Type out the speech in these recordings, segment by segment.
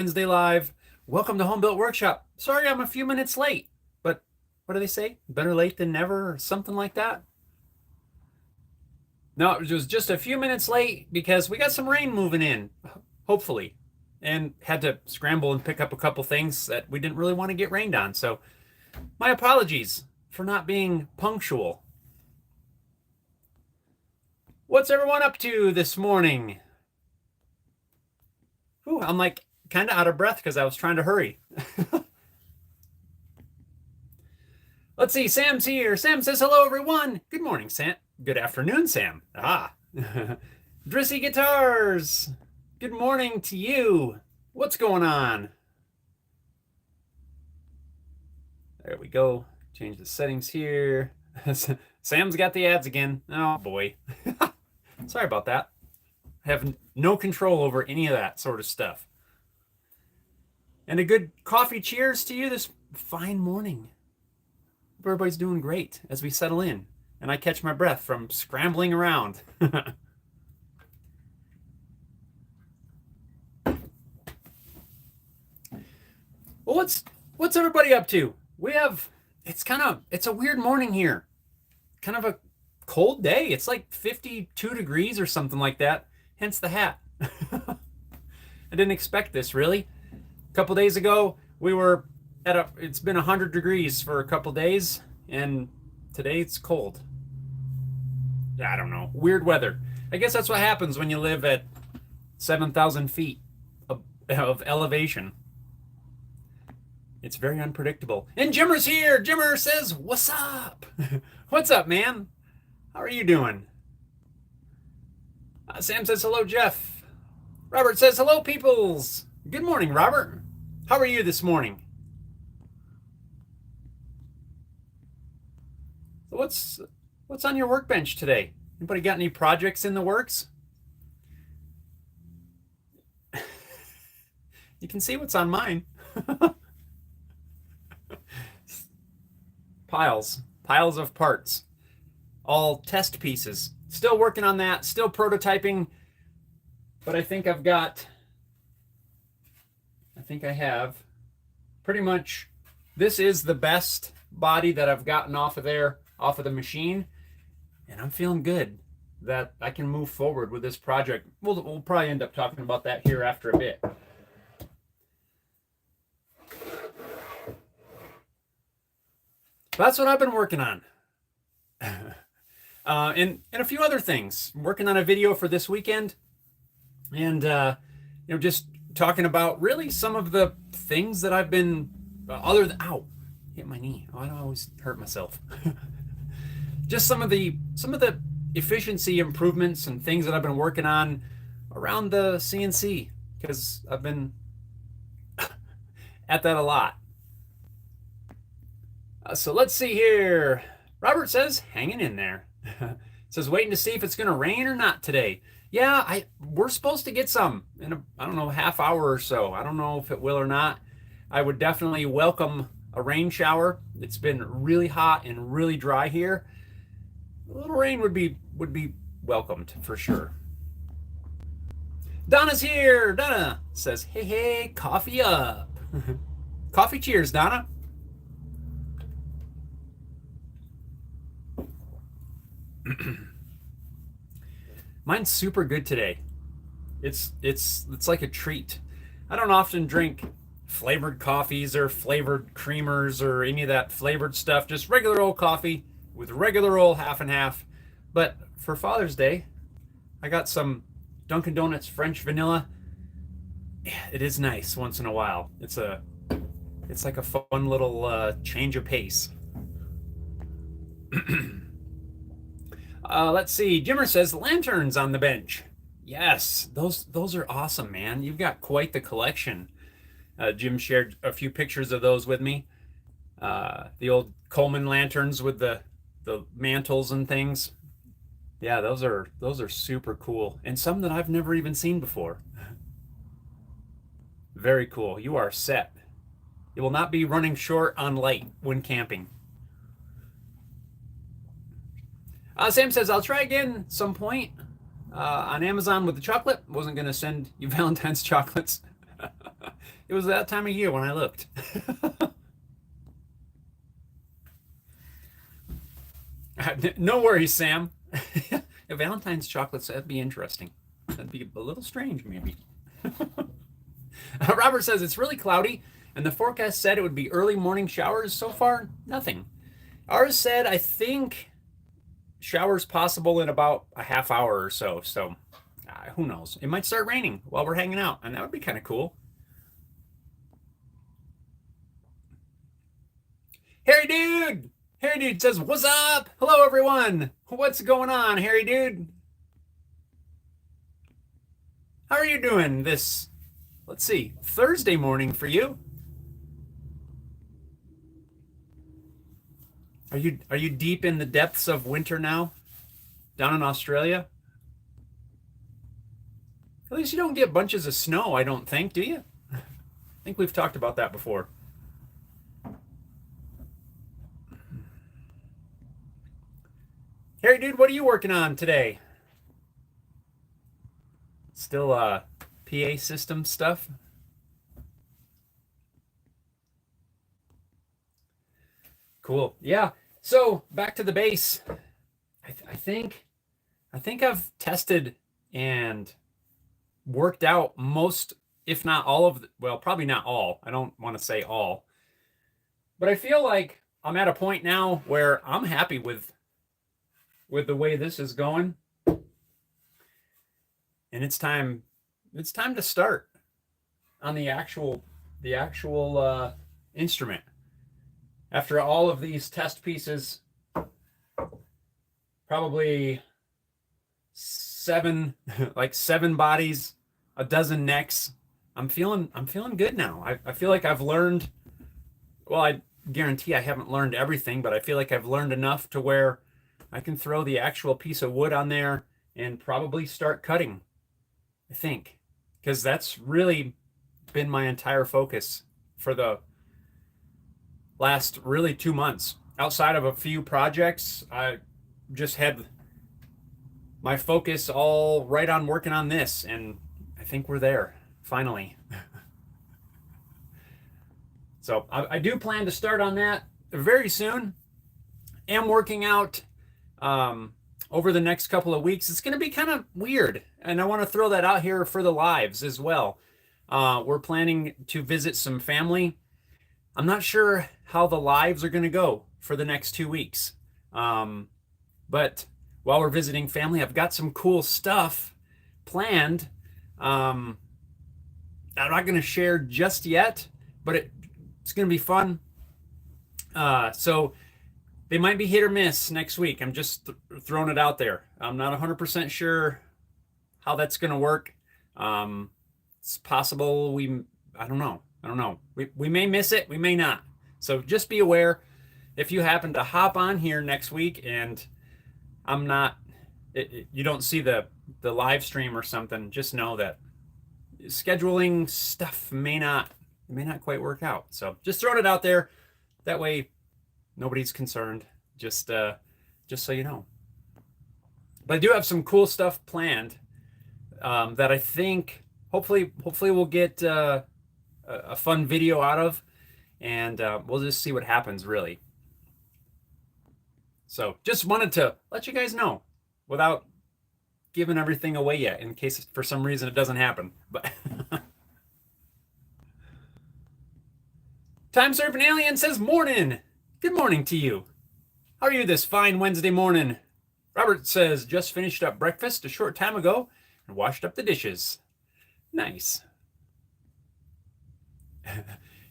Wednesday Live. Welcome to Home Built Workshop. Sorry I'm a few minutes late, but what do they say? Better late than never or something like that? No, it was just a few minutes late because we got some rain moving in, hopefully, and had to scramble and pick up a couple things that we didn't really want to get rained on. So my apologies for not being punctual. What's everyone up to this morning? Ooh, I'm like kind of out of breath because I was trying to hurry. Let's see, Sam's here. Sam says hello, everyone. Good morning, Sam. Good afternoon, Sam. Drissy Guitars. Good morning to you. What's going on? There we go. Change the settings here. Sam's got the ads again. Oh, boy. Sorry about that. I have no control over any of that sort of stuff. And a good coffee cheers to you this fine morning. Hope everybody's doing great as we settle in and I catch my breath from scrambling around. Well, what's everybody up to? It's a weird morning here. Kind of a cold day. It's like 52 degrees or something like that. Hence the hat. I didn't expect this, really. A couple days ago, it's been 100 degrees for a couple days, and today it's cold. I don't know. Weird weather. I guess that's what happens when you live at 7,000 feet of elevation. It's very unpredictable. And Jimmer's here. Jimmer says, "What's up?" What's up, man? How are you doing? Sam says, hello, Jeff. Robert says, hello, peoples. Good morning, Robert. How are you this morning? So what's on your workbench today? Anybody got any projects in the works? You can see what's on mine. Piles of parts. All test pieces. Still working on that, still prototyping, but I think I have pretty much, this is the best body that I've gotten off of the machine, and I'm feeling good that I can move forward with this project. We'll probably end up talking about that here after a bit. That's what I've been working on. And a few other things. I'm working on a video for this weekend, and just talking about really some of the things that I've been other than hit my knee. I don't always hurt myself. Just some of the efficiency improvements and things that I've been working on around the CNC, because I've been at that a lot. So let's see here. Robert says, hanging in there. Says, waiting to see if it's going to rain or not today. Yeah, we're supposed to get some in I don't know, half hour or so. I don't know if it will or not. I would definitely welcome a rain shower. It's been really hot and really dry here. A little rain would be welcomed for sure. Donna's here. Donna says, hey, coffee up. Coffee cheers, Donna. Mine's super good today. It's like a treat. I don't often drink flavored coffees or flavored creamers or any of that flavored stuff. Just regular old coffee with regular old half and half. But for Father's Day, I got some Dunkin' Donuts French vanilla. Yeah, it is nice once in a while. It's like a fun little change of pace. Let's see. Jimmer says lanterns on the bench. Yes, those are awesome, man. You've got quite the collection. Jim shared a few pictures of those with me. The old Coleman lanterns with the mantles and things. Yeah, those are super cool, and some that I've never even seen before. Very cool. You are set. You will not be running short on light when camping. Sam says, I'll try again some point on Amazon with the chocolate. Wasn't going to send you Valentine's chocolates. It was that time of year when I looked. No worries, Sam. Valentine's chocolates, that'd be interesting. That'd be a little strange, maybe. Robert says it's really cloudy, and the forecast said it would be early morning showers. So far, nothing. Ours said, I think, showers possible in about a half hour or so. So, who knows? It might start raining while we're hanging out, and that would be kind of cool. Harry Dude! Harry Dude says, what's up? Hello, everyone. What's going on, Harry Dude? How are you doing this, let's see, Thursday morning for you? Are you deep in the depths of winter now down in Australia? At least you don't get bunches of snow, I don't think, do you? I think we've talked about that before. Harry Dude, what are you working on today? Still PA system stuff? Cool. Yeah. So back to the base. I think I've tested and worked out most, if not all of the, well, probably not all. I don't want to say all, but I feel like I'm at a point now where I'm happy with the way this is going, and it's time to start on the actual instrument. After all of these test pieces, probably seven, like 7 bodies, a dozen necks. I'm feeling good now. I feel like I've learned, well, I guarantee I haven't learned everything, but I feel like I've learned enough to where I can throw the actual piece of wood on there and probably start cutting, I think, because that's really been my entire focus for the last really 2 months. Outside of a few projects, I just had my focus all right on working on this, and I think we're there finally. So I do plan to start on that very soon. Am working out over the next couple of weeks. It's going to be kind of weird, and I want to throw that out here for the lives as well. We're planning to visit some family. I'm not sure how the lives are going to go for the next 2 weeks. But while we're visiting family, I've got some cool stuff planned. I'm not going to share just yet, but it's going to be fun. So they might be hit or miss next week. I'm just throwing it out there. I'm not 100% sure how that's going to work. It's possible I don't know. We may miss it. We may not. So just be aware if you happen to hop on here next week and I'm not, you don't see the live stream or something, just know that scheduling stuff may not quite work out. So just throwing it out there. That way nobody's concerned. Just so you know. But I do have some cool stuff planned that I think hopefully we'll get a fun video out of, and we'll just see what happens, really. So just wanted to let you guys know without giving everything away yet, in case for some reason it doesn't happen. But Time Surfing Alien says, morning. Good morning to you. How are you this fine Wednesday morning? Robert says, just finished up breakfast a short time ago and washed up the dishes. Nice.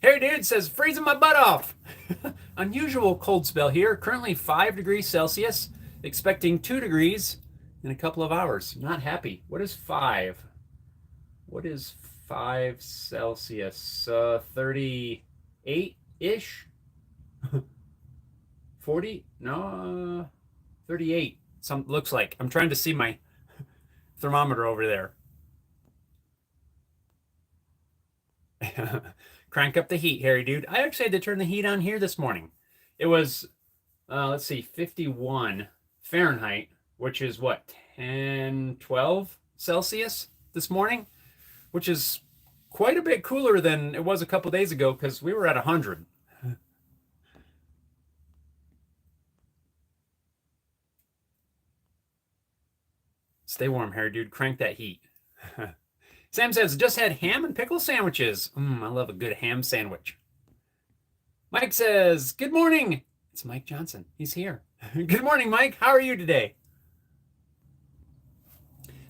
Harry Dude says, freezing my butt off. Unusual cold spell here. Currently 5 degrees Celsius. Expecting 2 degrees in a couple of hours. Not happy. What is 5? What is 5 Celsius? 38-ish? 40? No, 38. Some looks like. I'm trying to see my thermometer over there. Crank up the heat, Harry Dude. I actually had to turn the heat on here this morning. It was, let's see, 51 Fahrenheit, which is what, 10, 12 Celsius this morning, which is quite a bit cooler than it was a couple days ago because we were at 100. Stay warm, hairy dude. Crank that heat. Sam says, just had ham and pickle sandwiches. I love a good ham sandwich. Mike says, good morning. It's Mike Johnson. He's here. Good morning, Mike. How are you today?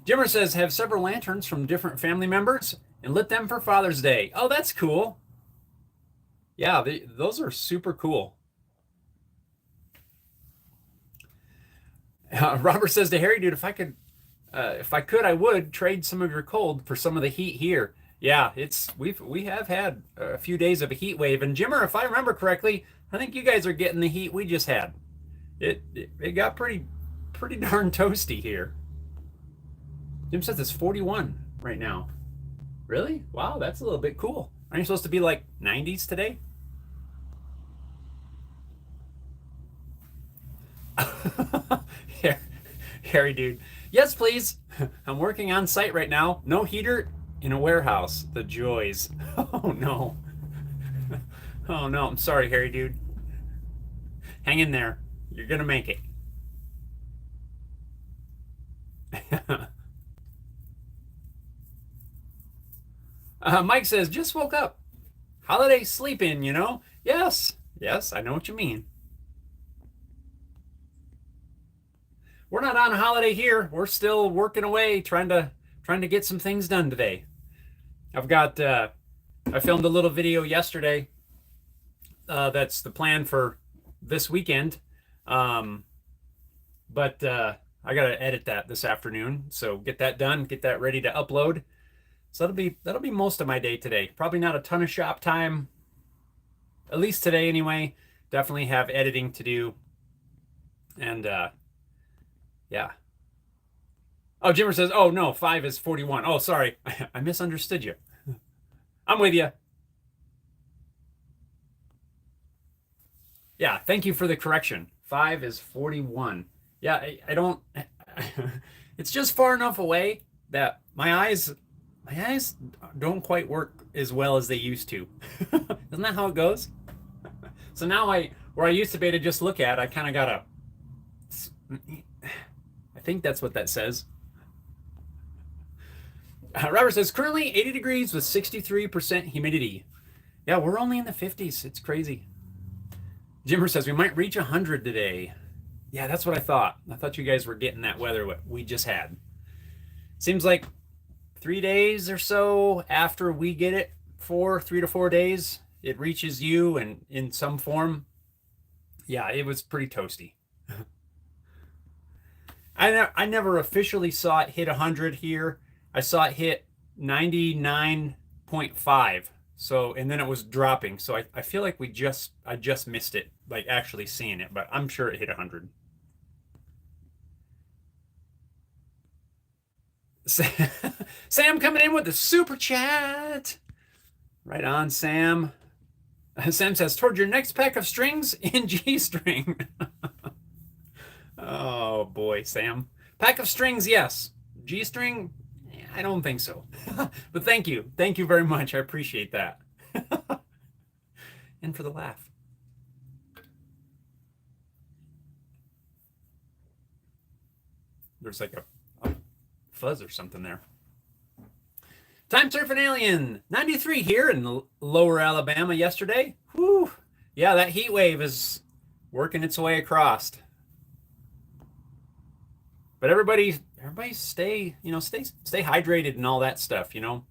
Jimmer says, have several lanterns from different family members and lit them for Father's Day. Oh, that's cool. Yeah, those are super cool. Robert says to Harry, dude, if I could, I would trade some of your cold for some of the heat here. Yeah, we have had a few days of a heat wave, and Jimmer, if I remember correctly, I think you guys are getting the heat we just had. It got pretty darn toasty here. Jim says it's 41 right now. Really? Wow, that's a little bit cool. Aren't you supposed to be like 90s today? Harry dude. Yes, please. I'm working on site right now. No heater in a warehouse. The joys. Oh no. Oh no. I'm sorry, Harry dude. Hang in there. You're gonna make it. Mike says, just woke up. Holiday sleep in, you know? Yes. Yes, I know what you mean. We're not on a holiday here. We're still working away, trying to get some things done today. I've got I filmed a little video yesterday. That's the plan for this weekend. But I gotta edit that this afternoon. So get that done, get that ready to upload. So that'll be most of my day today. Probably not a ton of shop time, at least today anyway. Definitely have editing to do. And yeah. Oh, Jimmer says, oh no, 5 is 41. Oh, sorry. I misunderstood you. I'm with you. Yeah, thank you for the correction. 5 is 41. Yeah, I don't it's just far enough away that my eyes don't quite work as well as they used to. Isn't that how it goes? So now where I used to be able to just look at, I kind of gotta, I think that's what that says. Robert says, currently 80 degrees with 63% humidity. Yeah, we're only in the 50s. It's crazy. Jimmer says, we might reach 100 today. Yeah, that's what I thought. I thought you guys were getting that weather what we just had. Seems like 3 days or so after we get it, 3 to 4 days, it reaches you and in some form. Yeah, it was pretty toasty. I never officially saw it hit 100 here. I saw it hit 99.5. So, and then it was dropping. So I feel like I just missed it, like actually seeing it, but I'm sure it hit 100. Sam coming in with the super chat. Right on, Sam. Sam says, toward your next pack of strings in G-string. Oh boy, Sam. Pack of strings, yes. G-string, I don't think so. But thank you. Thank you very much. I appreciate that. And for the laugh. There's like a fuzz or something there. Time surfing alien 93 here in lower Alabama yesterday. Whew. Yeah, that heat wave is working its way across. But everybody stay hydrated and all that stuff, you know.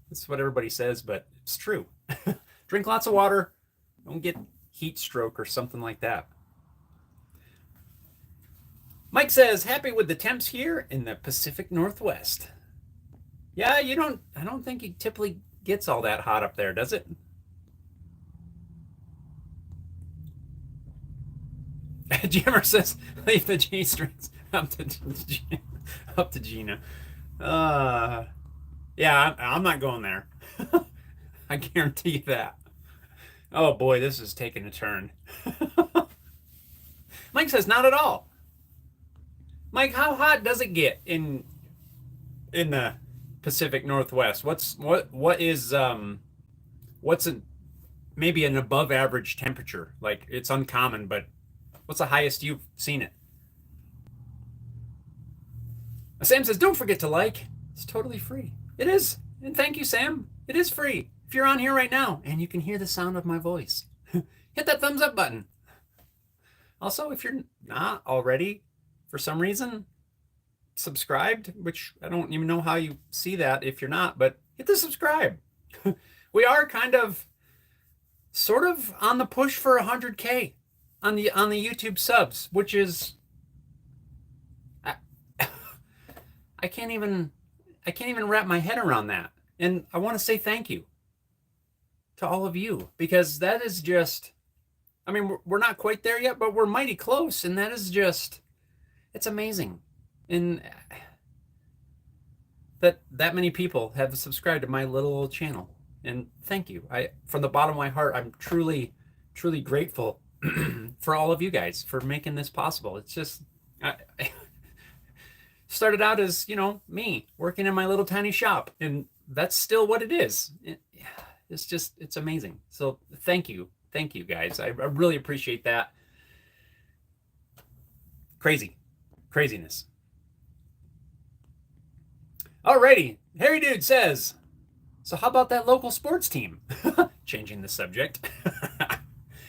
That's what everybody says, but it's true. Drink lots of water. Don't get heat stroke or something like that. Mike says, happy with the temps here in the Pacific Northwest. Yeah, I don't think it typically gets all that hot up there, does it? Jimmer says, leave the G strings up to Gina. Yeah, I'm not going there. I guarantee you that. Oh boy, this is taking a turn. Mike says, not at all. Mike, how hot does it get in the Pacific Northwest? What is what's maybe an above average temperature? Like it's uncommon, but what's the highest you've seen it? Sam says, don't forget to like. It's totally free. It is. And thank you, Sam. It is free. If you're on here right now and you can hear the sound of my voice, hit that thumbs up button. Also, if you're not already, for some reason, subscribed, which I don't even know how you see that if you're not, but hit the subscribe. We are kind of sort of on the push for 100K on the YouTube subs, which is I can't even wrap my head around that. And I want to say thank you to all of you, because that is just, I mean, we're not quite there yet, but we're mighty close, and that is just, it's amazing. And that many people have subscribed to my little old channel. And thank you. From the bottom of my heart, I'm truly, truly grateful for all of you guys for making this possible. It's just, I started out as, me working in my little tiny shop, and that's still what it is. It's just, it's amazing. So thank you guys. I really appreciate that. Craziness. Alrighty, Harry Dude says, so how about that local sports team? Changing the subject.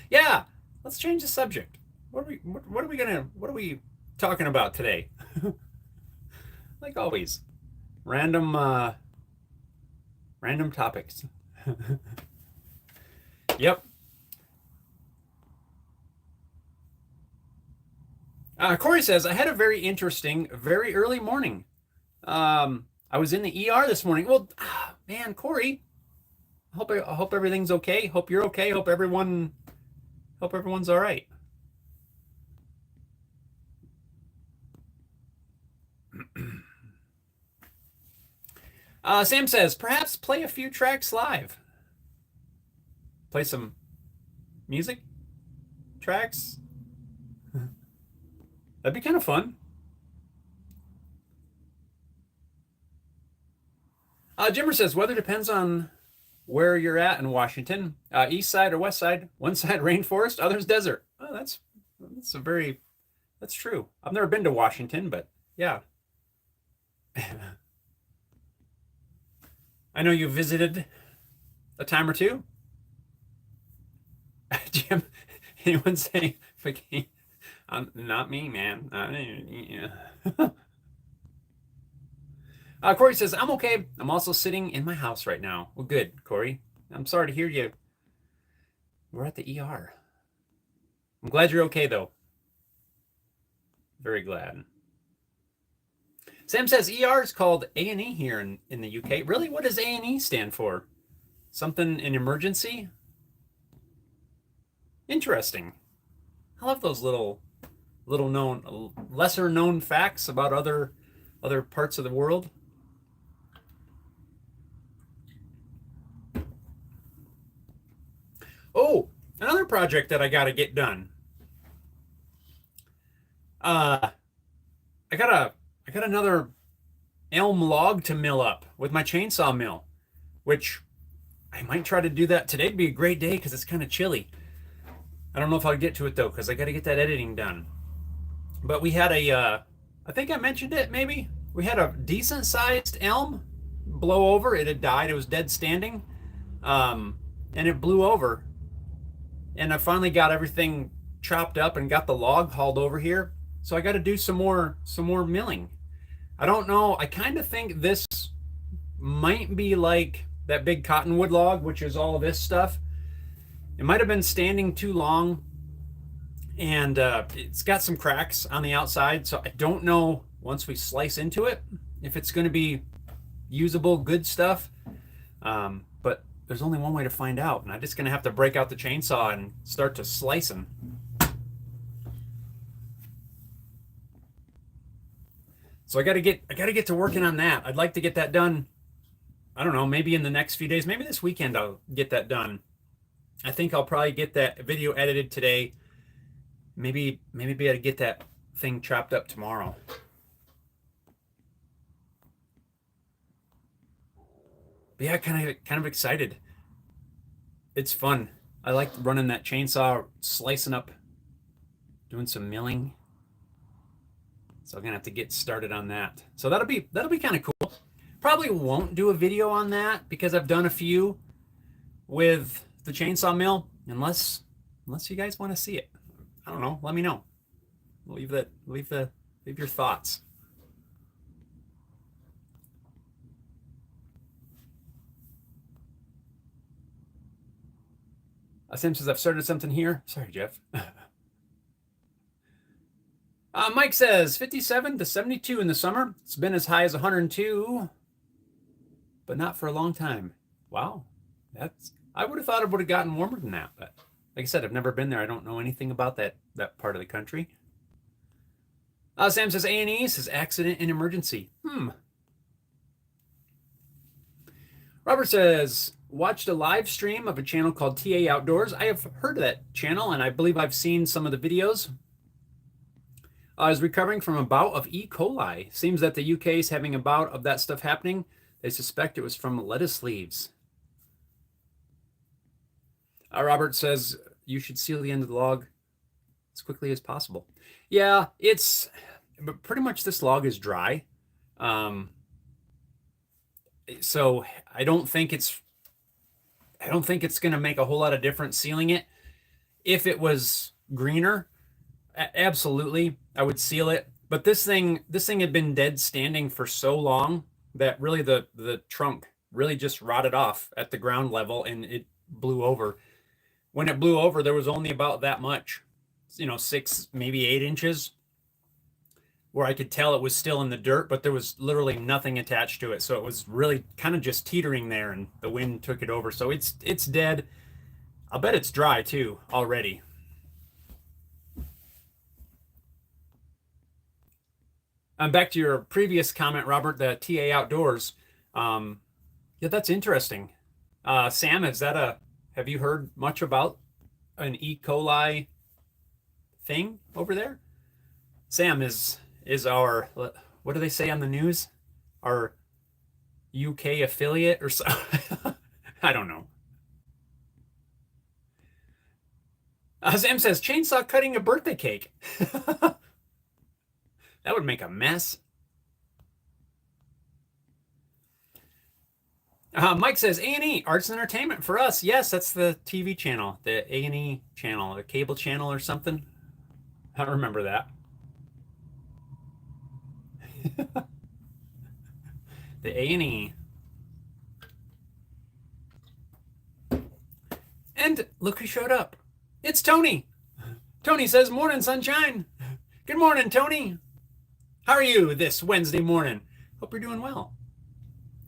Yeah, let's change the subject. What are we talking about today? Like always, random topics. Yep. Corey says, I had a very interesting, very early morning. I was in the ER this morning. Well, man, Corey, I hope everything's okay. Hope you're okay. Hope everyone's all right. Sam says, perhaps play a few tracks live. Play some music tracks. That'd be kind of fun. Jimmer says, weather depends on where you're at in Washington. East side or west side. One side rainforest, others desert. Oh, that's true. I've never been to Washington, but yeah. I know you visited a time or two. Jim, anyone say, not me, man. Yeah. Corey says, I'm okay. I'm also sitting in my house right now. Well, good, Corey. I'm sorry to hear you. We're at the ER. I'm glad you're okay, though. Very glad. Sam says ER is called A&E here in the UK. Really? What does A&E stand for? Something, an emergency? Interesting. I love those little known, lesser known facts about other parts of the world. Oh, another project that I got to get done. I got another elm log to mill up with my chainsaw mill, which I might try to do that today. It'd be a great day because it's kind of chilly. I don't know if I'll get to it though, because I got to get that editing done. But we had I think I mentioned it maybe. We had a decent sized elm blow over. It had died. It was dead standing. And it blew over. And I finally got everything chopped up and got the log hauled over here. So I got to do some more milling. I don't know. I kind of think this might be like that big cottonwood log, which is all of this stuff. It might have been standing too long, and it's got some cracks on the outside. So I don't know, once we slice into it, if it's going to be usable, good stuff. But there's only one way to find out, and I'm just going to have to break out the chainsaw and start to slice them. So I got to get to working on that. I'd like to get that done. I don't know, maybe in the next few days, maybe this weekend I'll get that done. I think I'll probably get that video edited today. Maybe be able to get that thing chopped up tomorrow. But yeah, kind of excited. It's fun. I like running that chainsaw, slicing up, doing some milling. So I'm gonna have to get started on that. So that'll be kind of cool. Probably won't do a video on that because I've done a few with the chainsaw mill, unless you guys want to see it. I don't know. Let me know. Leave your thoughts. Sam says I've started something here. Sorry, Jeff. Mike says 57 to 72 in the summer. It's been as high as 102, but not for a long time. Wow. I would have thought it would have gotten warmer than that, but like I said, I've never been there. I don't know anything about that part of the country. Sam says A&E says accident and emergency. Robert says watched a live stream of a channel called TA Outdoors. I have heard of that channel, and I believe I've seen some of the videos. I was recovering from a bout of E. coli. Seems that the UK is having a bout of that stuff happening. They suspect it was from lettuce leaves. Robert says you should seal the end of the log as quickly as possible. Yeah, but pretty much this log is dry. So I don't think it's going to make a whole lot of difference sealing it. If it was greener, absolutely, I would seal it. But this thing had been dead standing for so long that really the trunk really just rotted off at the ground level and it blew over. When it blew over, there was only about that much, 6, maybe 8 inches, where I could tell it was still in the dirt, but there was literally nothing attached to it. So it was really kind of just teetering there, and the wind took it over. So it's dead. I'll bet it's dry too already. Back to your previous comment, Robert, the TA Outdoors. Yeah, that's interesting. Sam, have you heard much about an E. coli thing over there? Sam is our, what do they say on the news? Our UK affiliate or so? I don't know. Sam says chainsaw cutting a birthday cake. That would make a mess. Mike says A&E, Arts and Entertainment for us. Yes, that's the TV channel, the A&E channel, the cable channel or something. I don't remember that. The A&E. And look who showed up. It's Tony. Tony says, morning, sunshine. Good morning, Tony. How are you this Wednesday morning? Hope you're doing well.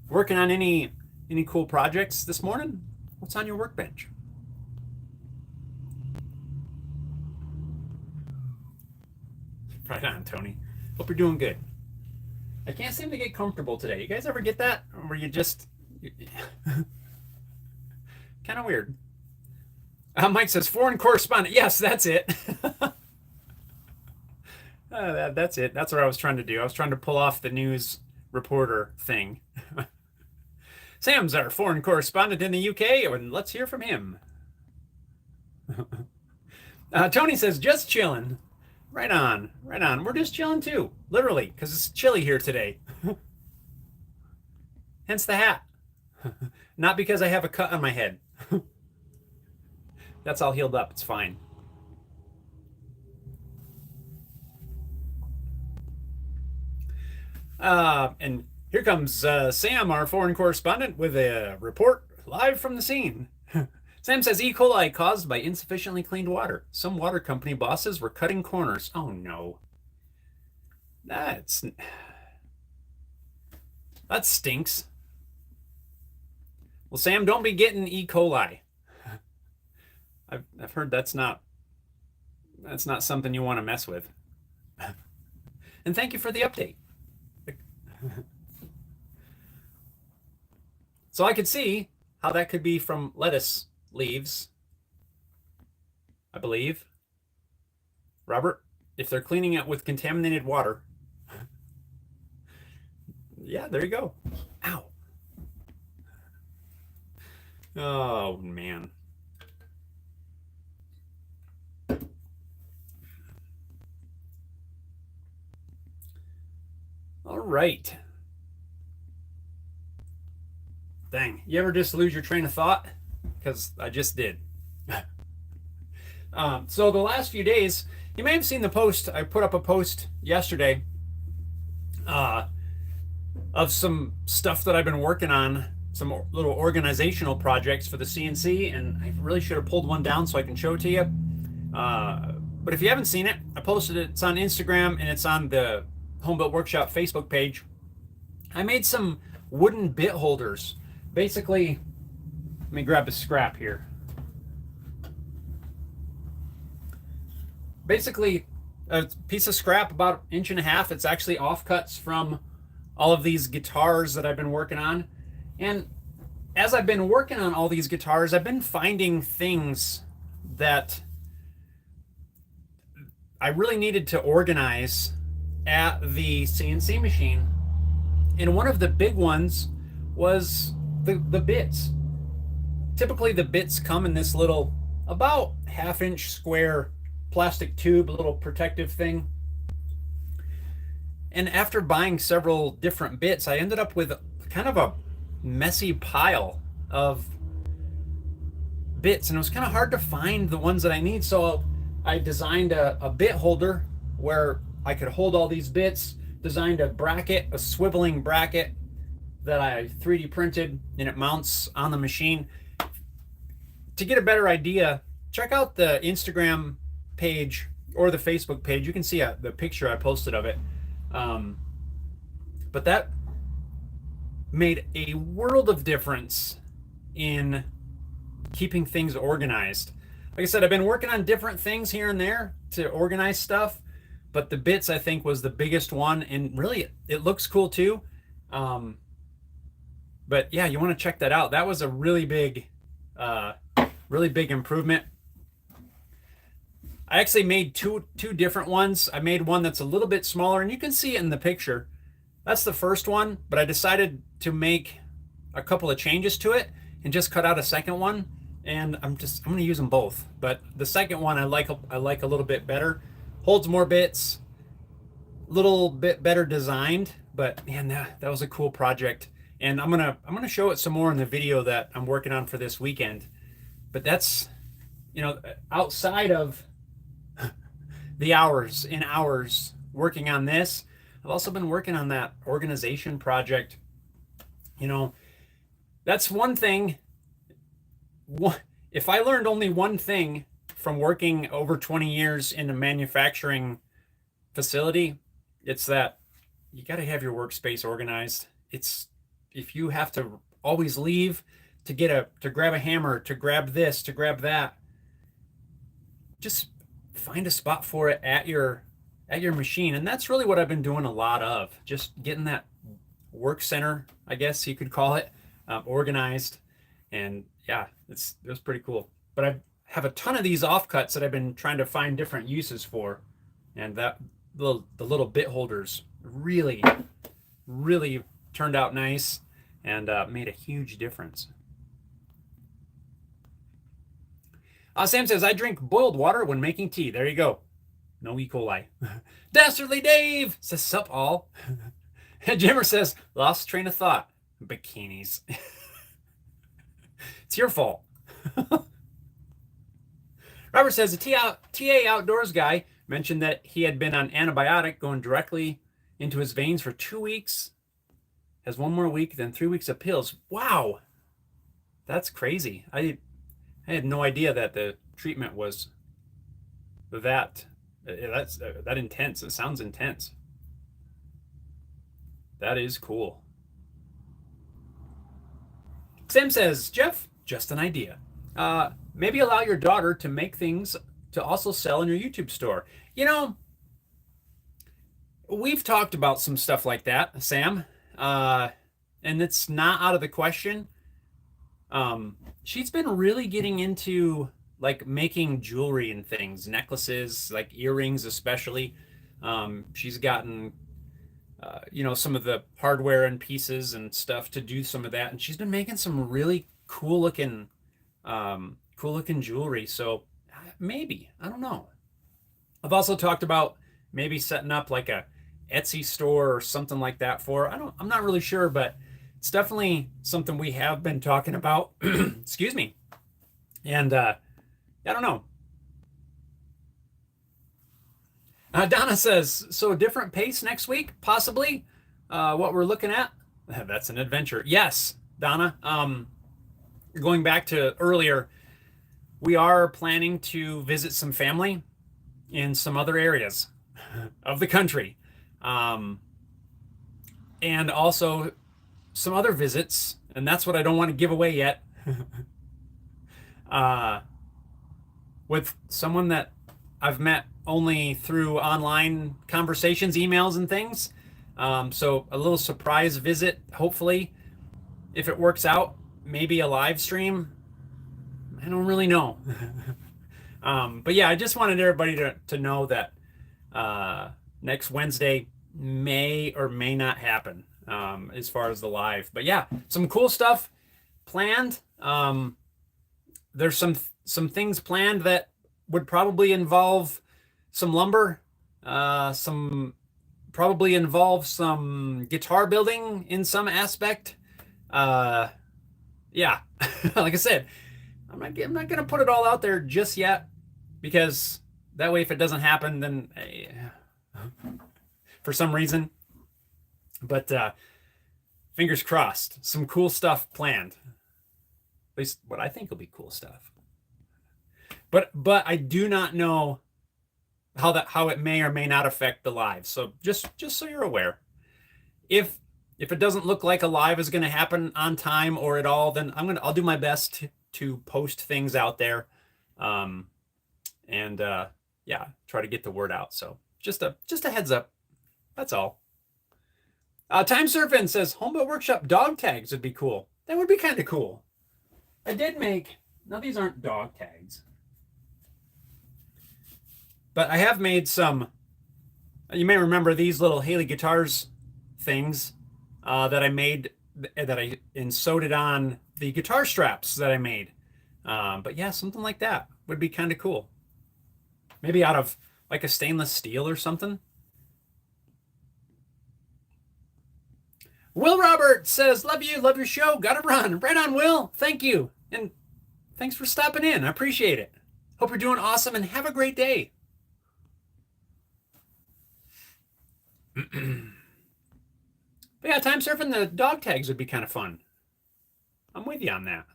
Working on any cool projects this morning? What's on your workbench? Right on, Tony. Hope you're doing good. I can't seem to get comfortable today. You guys ever get that? Where you just... kind of weird. Mike says, foreign correspondent. Yes, that's it. That's it. That's what I was trying to do. I was trying to pull off the news reporter thing. Sam's our foreign correspondent in the UK, and let's hear from him. Tony says, just chilling. Right on, right on. We're just chilling too, literally, because it's chilly here today. Hence the hat. Not because I have a cut on my head. That's all healed up. It's fine. And here comes Sam, our foreign correspondent, with a report live from the scene. Sam says E. coli caused by insufficiently cleaned water. Some water company bosses were cutting corners. Oh no. That stinks. Well, Sam, don't be getting E. coli. I've heard that's not something you want to mess with. And thank you for the update. So I could see how that could be from lettuce leaves, I believe. Robert, if they're cleaning it with contaminated water. Yeah, there you go. Ow. Oh, man. All right. Dang. You ever just lose your train of thought? Because I just did. So the last few days, you may have seen the post. I put up a post yesterday uh, of some stuff that I've been working on, some little organizational projects for the CNC, and I really should have pulled one down so I can show it to you. But if you haven't seen it, I posted it. It's on Instagram and it's on the Homebuilt Workshop Facebook page. I made some wooden bit holders. Basically, let me grab a scrap here. Basically, a piece of scrap about 1.5 inches. It's actually offcuts from all of these guitars that I've been working on. And as I've been working on all these guitars, I've been finding things that I really needed to organize at the CNC machine. And one of the big ones was the bits. Typically the bits come in this little about 1/2 inch square plastic tube, a little protective thing. And after buying several different bits, I ended up with kind of a messy pile of bits, and it was kind of hard to find the ones that I need. So I designed a bit holder where I could hold all these bits, designed a bracket, a swiveling bracket that I 3D printed, and it mounts on the machine. To get a better idea, check out the Instagram page or the Facebook page. You can see the picture I posted of it. But that made a world of difference in keeping things organized. Like I said, I've been working on different things here and there to organize stuff, but the bits I think was the biggest one, and really it looks cool too. But yeah, you want to check that out. That was a really big improvement. I actually made two different ones. I made one that's a little bit smaller, and you can see it in the picture. That's the first one, but I decided to make a couple of changes to it and just cut out a second one. And I'm going to use them both. But the second one I like a little bit better. Holds more bits, a little bit better designed. But man, that was a cool project. And I'm gonna show it some more in the video that I'm working on for this weekend. But that's, outside of the hours working on this, I've also been working on that organization project. That's one thing. If I learned only one thing from working over 20 years in a manufacturing facility, it's that you got to have your workspace organized. If you have to always leave to grab a hammer, to grab this, to grab that, just find a spot for it at your machine. And that's really what I've been doing a lot of, just getting that work center, I guess you could call it, organized. And yeah, it was pretty cool. But I have a ton of these offcuts that I've been trying to find different uses for, and the little bit holders really turned out nice and made a huge difference. Sam says, I drink boiled water when making tea. There you go. No E. coli. Dastardly Dave says, sup all. And Jimmer says, lost train of thought. Bikinis. It's your fault. Robert says, a TA Outdoors guy mentioned that he had been on antibiotic going directly into his veins for 2 weeks. Has one more week, then 3 weeks of pills. Wow. That's crazy. I had no idea that the treatment was that intense. It sounds intense. That is cool. Sam says, Jeff, just an idea. Maybe allow your daughter to make things to also sell in your YouTube store. We've talked about some stuff like that, Sam, and it's not out of the question. She's been really getting into like making jewelry and things, necklaces, like earrings especially. She's gotten some of the hardware and pieces and stuff to do some of that, and she's been making some really cool looking jewelry. So maybe, I don't know. I've also talked about maybe setting up like a Etsy store or something like that I'm not really sure, but it's definitely something we have been talking about. Excuse me. And I don't know. Donna says, so different pace next week, possibly. What we're looking at. That's an adventure. Yes, Donna. Going back to earlier, we are planning to visit some family in some other areas of the country. And also some other visits, and that's what I don't want to give away yet. With someone that I've met only through online conversations, emails, and things. So a little surprise visit, hopefully, if it works out, maybe a live stream. I don't really know. But yeah, I just wanted everybody to know that next Wednesday may or may not happen as far as the live. But yeah, some cool stuff planned. There's some things planned that would probably involve some lumber, probably involve some guitar building in some aspect. Yeah, like I said, I'm not gonna put it all out there just yet, because that way, if it doesn't happen, then for some reason. But fingers crossed, some cool stuff planned. At least what I think will be cool stuff. But I do not know how it may or may not affect the live. So just so you're aware, if it doesn't look like a live is going to happen on time or at all, then I'll do my best to post things out there, and yeah, try to get the word out. So just a heads up. That's all. Time Surfing says Homebot Workshop dog tags would be cool. That would be kind of cool. I did make, now these aren't dog tags, but I have made some. You may remember these little Haley Guitars things that I made, that I sewed it on the guitar straps that I made. But yeah, something like that would be kind of cool. Maybe out of like a stainless steel or something. Will Robert says, love you, love your show, gotta run. Right on, Will. Thank you. And thanks for stopping in. I appreciate it. Hope you're doing awesome and have a great day. But yeah, Time Surfing, the dog tags would be kind of fun. I'm with you on that.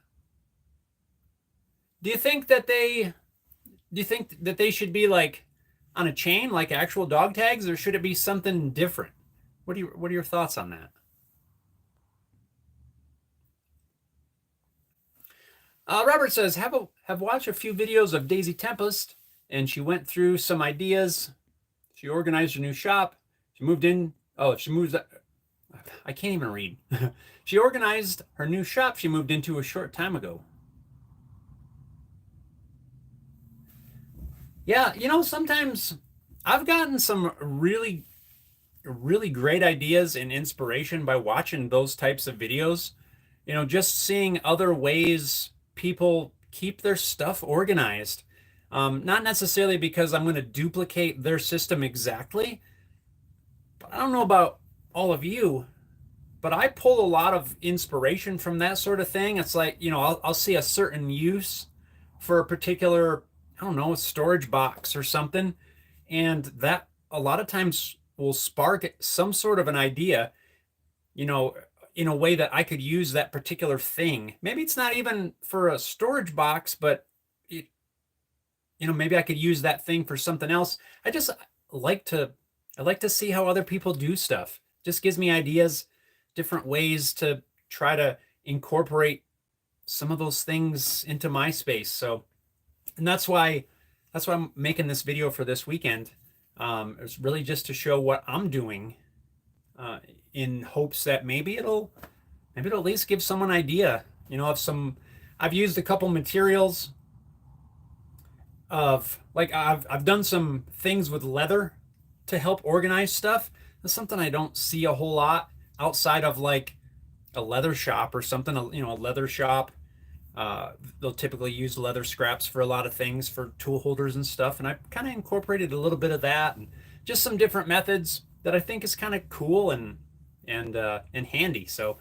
Do you think that they should be like on a chain, like actual dog tags, or should it be something different? What are your thoughts on that? Robert says, have watched a few videos of Daisy Tempest, and she went through some ideas. She organized her new shop. She moved in. Oh, she moves. I can't even read. She organized her new shop she moved into a short time ago. Yeah, sometimes I've gotten some really, really great ideas and inspiration by watching those types of videos. Just seeing other ways people keep their stuff organized. Not necessarily because I'm going to duplicate their system exactly, but I don't know about all of you, but I pull a lot of inspiration from that sort of thing. It's like, I'll see a certain use for a particular, I don't know, a storage box or something, and that a lot of times will spark some sort of an idea, in a way that I could use that particular thing. Maybe it's not even for a storage box, but maybe I could use that thing for something else. I like to see how other people do stuff. Just gives me ideas, different ways to try to incorporate some of those things into my space. So, and that's why I'm making this video for this weekend. It's really just to show what I'm doing, in hopes that maybe it'll at least give someone an idea. I've used a couple materials of, like, I've done some things with leather to help organize stuff. That's something I don't see a whole lot outside of like a leather shop or something, a leather shop. They'll typically use leather scraps for a lot of things, for tool holders and stuff. And I kind of incorporated a little bit of that and just some different methods that I think is kind of cool and handy. So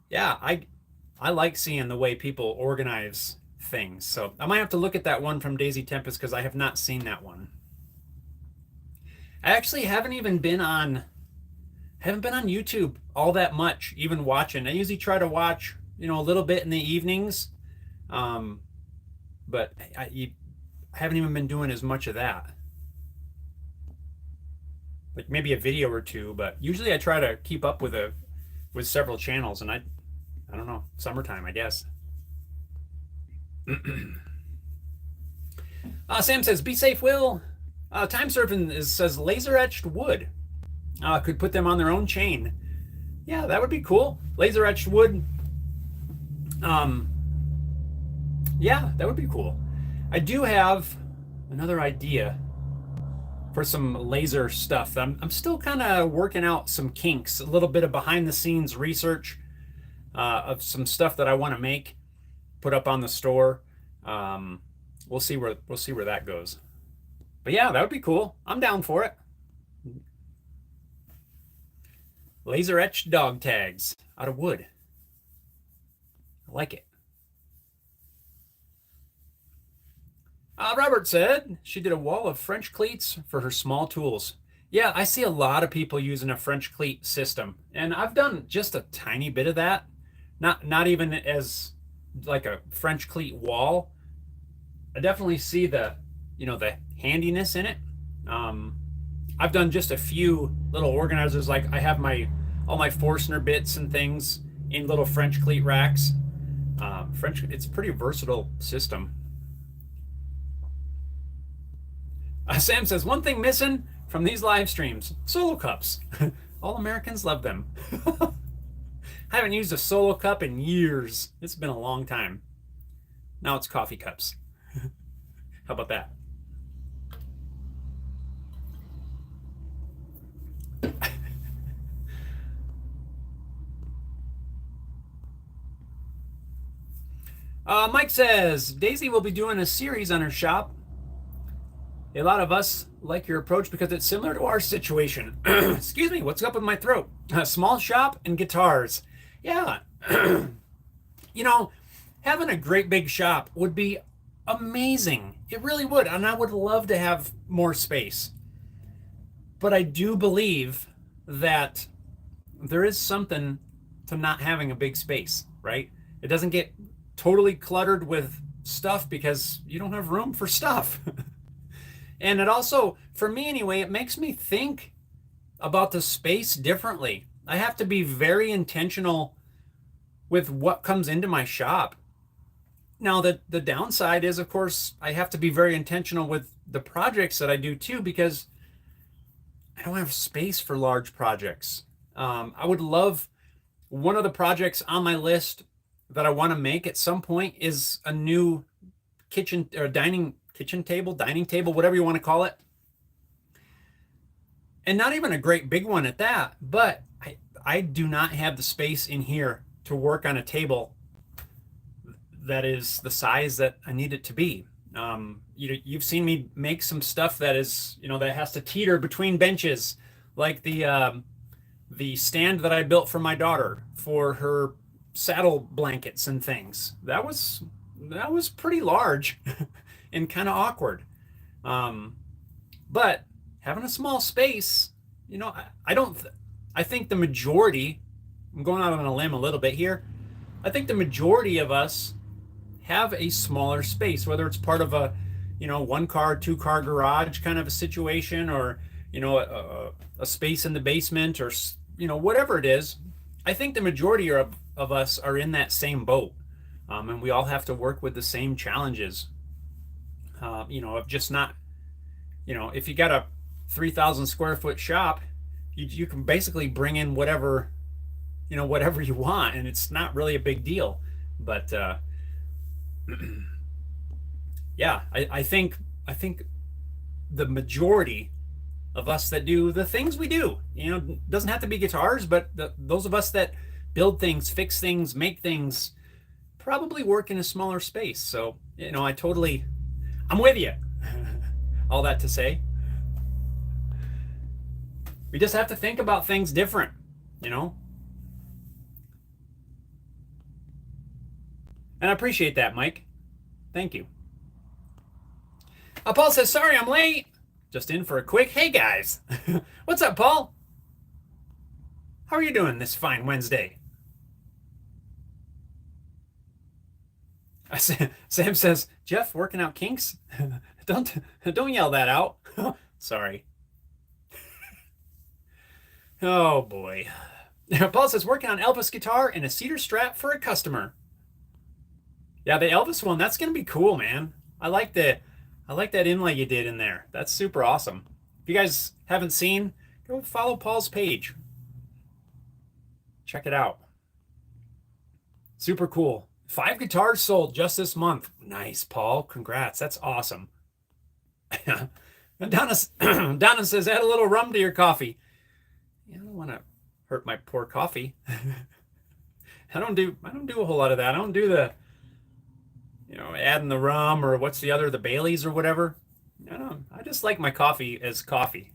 yeah, I like seeing the way people organize things. So I might have to look at that one from Daisy Tempest because I have not seen that one. I actually haven't been on YouTube all that much, even watching. I usually try to watch, a little bit in the evenings. But I haven't even been doing as much of that. Like maybe a video or two, but usually I try to keep up with several channels, and I don't know, summertime, I guess. Sam says, "Be safe, Will." Time Surfing says laser etched wood. Could put them on their own chain. Yeah, that would be cool. Laser etched wood. Yeah, that would be cool. I do have another idea for some laser stuff. I'm still kind of working out some kinks, a little bit of behind the scenes research of some stuff that I want to make, put up on the store. We'll see where that goes. But yeah, that would be cool. I'm down for it. Laser etched dog tags out of wood. I like it. Robert said she did a wall of French cleats for her small tools. Yeah, I see a lot of people using a French cleat system, and I've done just a tiny bit of that. Not even as like a French cleat wall. I definitely see the handiness in it. I've done just a few little organizers, like I have all my Forstner bits and things in little French cleat racks. It's a pretty versatile system. Sam says, one thing missing from these live streams, solo cups. All Americans love them. I haven't used a solo cup in years. It's been a long time. Now it's coffee cups. How about that? Mike says, Daisy will be doing a series on her shop. A lot of us like your approach because it's similar to our situation. Excuse me, what's up with my throat? Small shop and guitars. Yeah. Having a great big shop would be amazing. It really would. And I would love to have more space. But I do believe that there is something to not having a big space, right? It doesn't get totally cluttered with stuff because you don't have room for stuff. And it also, for me anyway, it makes me think about the space differently. I have to be very intentional with what comes into my shop. Now, the downside is, of course, I have to be very intentional with the projects that I do too, because I don't have space for large projects. I would love, one of the projects on my list that I want to make at some point is a new kitchen or dining table, whatever you want to call it. And not even a great big one at that, but I do not have the space in here to work on a table that is the size that I need it to be. You've seen me make some stuff that is, that has to teeter between benches, like the stand that I built for my daughter for her saddle blankets and things. That was pretty large and kind of awkward. But having a small space, I think the majority, I'm going out on a limb a little bit here, I think the majority of us have a smaller space, whether it's part of a, 1-car, 2-car garage kind of a situation, or, a space in the basement, or, whatever it is. I think the majority of us are in that same boat. And we all have to work with the same challenges. Of just not, if you got a 3,000 square foot shop, you can basically bring in whatever you want, and it's not really a big deal. But yeah, I think the majority of us that do the things we do, doesn't have to be guitars, but those of us that build things, fix things, make things, probably work in a smaller space. So, I'm with you. All that to say, we just have to think about things different, And I appreciate that, Mike. Thank you. Paul says, sorry, I'm late. Just in for a quick, hey guys. What's up, Paul? How are you doing this fine Wednesday? Sam says, Jeff, working out kinks? Don't yell that out. Sorry. Oh boy. Paul says, working on Elvis guitar and a cedar strap for a customer. Yeah, the Elvis one, that's gonna be cool, man. I like that inlay you did in there. That's super awesome. If you guys haven't seen, go follow Paul's page. Check it out. Super cool. 5 guitars sold just this month. Nice, Paul. Congrats. That's awesome. Donna says, add a little rum to your coffee. Yeah, I don't want to hurt my poor coffee. I don't do a whole lot of that. I don't do the, adding the rum or what's the Baileys or whatever. I just like my coffee as coffee.